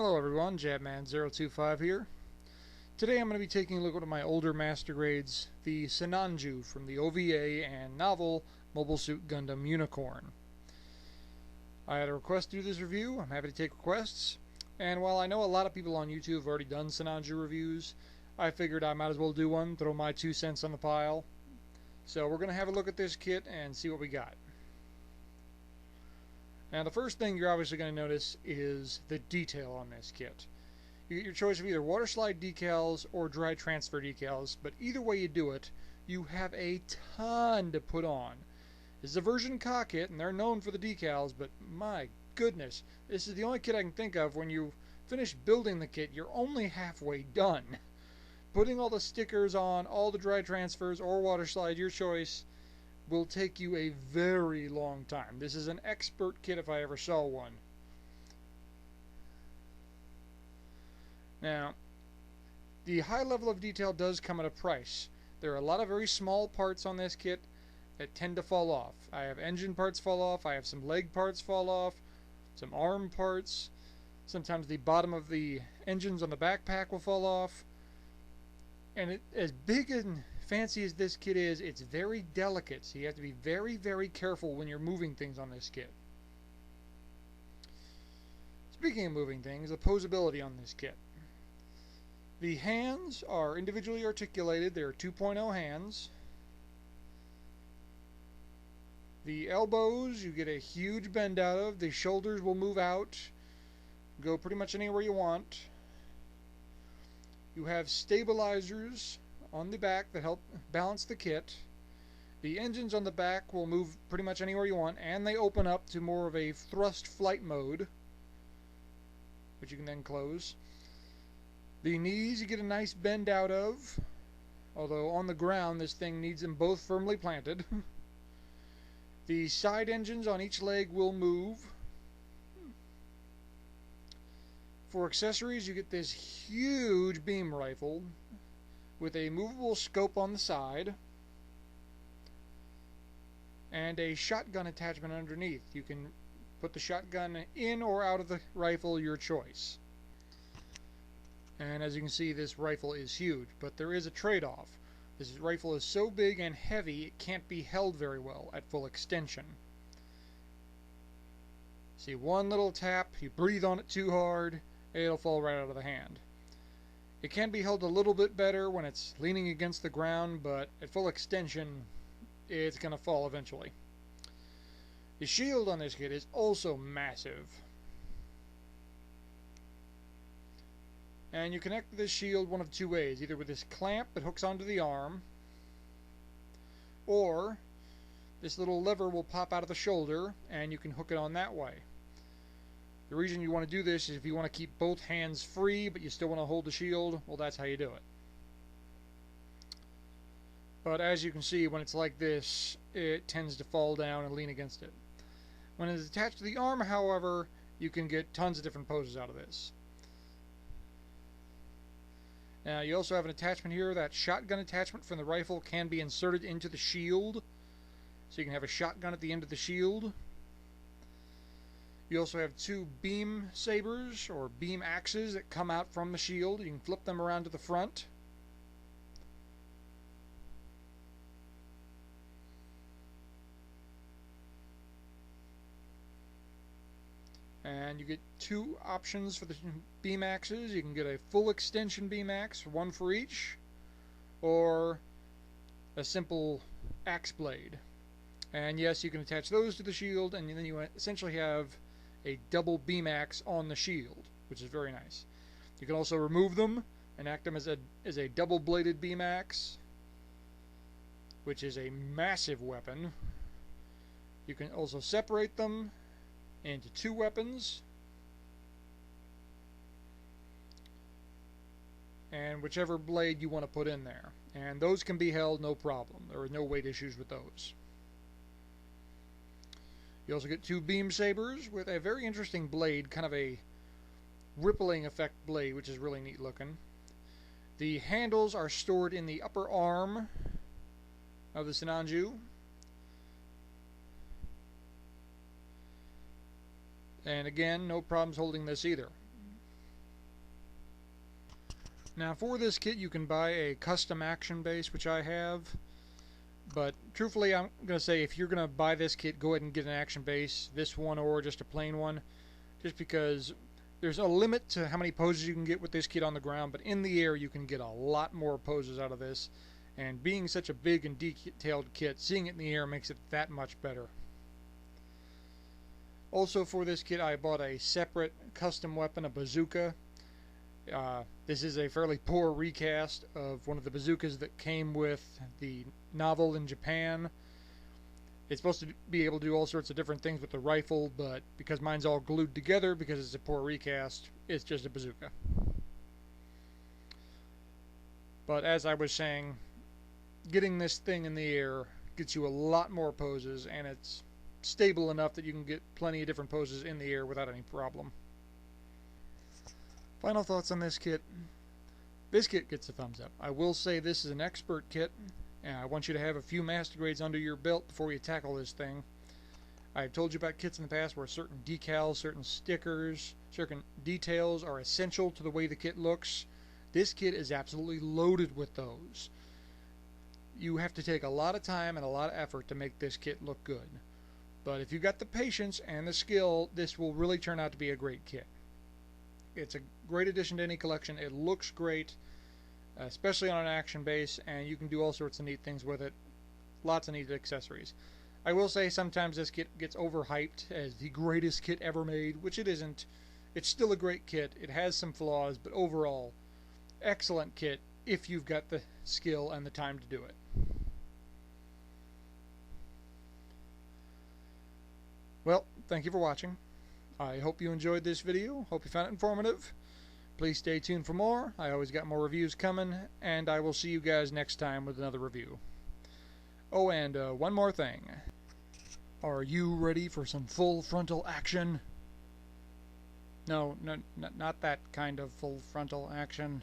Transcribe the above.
Hello everyone, Jabman025 here. Today I'm going to be taking a look at one of my older master grades, the Sinanju from the OVA and novel Mobile Suit Gundam Unicorn. I had a request to do this review. I'm happy to take requests. And while I know a lot of people on YouTube have already done Sinanju reviews, I figured I might as well do one, throw my 2 cents on the pile. So we're going to have a look at this kit and see what we got. Now the first thing you're obviously going to notice is the detail on this kit. You get your choice of either water slide decals or dry transfer decals, but either way you do it, you have a ton to put on. This is a version Ka kit, and they're known for the decals, but my goodness, this is the only kit I can think of when you finish building the kit, you're only halfway done. Putting all the stickers on, all the dry transfers or water slide, your choice, will take you a very long time. This is an expert kit if I ever saw one. Now, the high level of detail does come at a price. There are a lot of very small parts on this kit that tend to fall off. I have engine parts fall off, I have some leg parts fall off, some arm parts, sometimes the bottom of the engines on the backpack will fall off. And as big and fancy as this kit is, it's very delicate, so you have to be very, very careful when you're moving things on this kit. Speaking of moving things, the posability on this kit. The hands are individually articulated. They're 2.0 hands. The elbows you get a huge bend out of. The shoulders will move out, go pretty much anywhere you want. You have stabilizers on the back that help balance the kit. The engines on the back will move pretty much anywhere you want, and they open up to more of a thrust flight mode, which you can then close. The knees you get a nice bend out of, although on the ground this thing needs them both firmly planted. The side engines on each leg will move. For accessories, you get this huge beam rifle with a movable scope on the side and a shotgun attachment underneath. You can put the shotgun in or out of the rifle, your choice. And as you can see, this rifle is huge, but there is a trade-off. This rifle is so big and heavy it can't be held very well at full extension. See, one little tap, you breathe on it too hard, it'll fall right out of the hand. It can be held a little bit better when it's leaning against the ground, but at full extension, it's going to fall eventually. The shield on this kit is also massive. And you connect this shield one of two ways, either with this clamp that hooks onto the arm, or this little lever will pop out of the shoulder and you can hook it on that way. The reason you want to do this is if you want to keep both hands free but you still want to hold the shield, well, that's how you do it. But as you can see, when it's like this, it tends to fall down and lean against it. When it is attached to the arm, however, you can get tons of different poses out of this. Now you also have an attachment here. That shotgun attachment from the rifle can be inserted into the shield, so you can have a shotgun at the end of the shield. You also have two beam sabers or beam axes that come out from the shield. You can flip them around to the front. And you get two options for the beam axes. You can get a full extension beam axe, one for each, or a simple axe blade. And yes, you can attach those to the shield, and then you essentially have a double beam axe on the shield, which is very nice. You can also remove them and act them as a double bladed beam axe, which is a massive weapon. You can also separate them into two weapons, and whichever blade you want to put in there, and those can be held no problem. There are no weight issues with those. You also get two beam sabers with a very interesting blade, kind of a rippling effect blade, which is really neat looking. The handles are stored in the upper arm of the Sinanju. And again, no problems holding this either. Now for this kit you can buy a custom action base, which I have, but truthfully I'm going to say if you're going to buy this kit, go ahead and get an action base, this one or just a plain one, just because there's a limit to how many poses you can get with this kit on the ground, but in the air you can get a lot more poses out of this, and being such a big and detailed kit, seeing it in the air makes it that much better. Also for this kit I bought a separate custom weapon, a bazooka. This is a fairly poor recast of one of the bazookas that came with the novel in Japan. It's supposed to be able to do all sorts of different things with the rifle, but because mine's all glued together because it's a poor recast, it's just a bazooka. But as I was saying, getting this thing in the air gets you a lot more poses, and it's stable enough that you can get plenty of different poses in the air without any problem. Final thoughts on this kit. This kit gets a thumbs up. I will say this is an expert kit, and I want you to have a few master grades under your belt before you tackle this thing. I've told you about kits in the past where certain decals, certain stickers, certain details are essential to the way the kit looks. This kit is absolutely loaded with those. You have to take a lot of time and a lot of effort to make this kit look good. But if you've got the patience and the skill, this will really turn out to be a great kit. It's a great addition to any collection. It looks great, especially on an action base, and you can do all sorts of neat things with it. Lots of neat accessories. I will say sometimes this kit gets overhyped as the greatest kit ever made, which it isn't. It's still a great kit. It has some flaws, but overall, excellent kit if you've got the skill and the time to do it. Well, thank you for watching. I hope you enjoyed this video. Hope you found it informative. Please stay tuned for more. I always got more reviews coming, and I will see you guys next time with another review. Oh, and one more thing. Are you ready for some full frontal action? No, not that kind of full frontal action.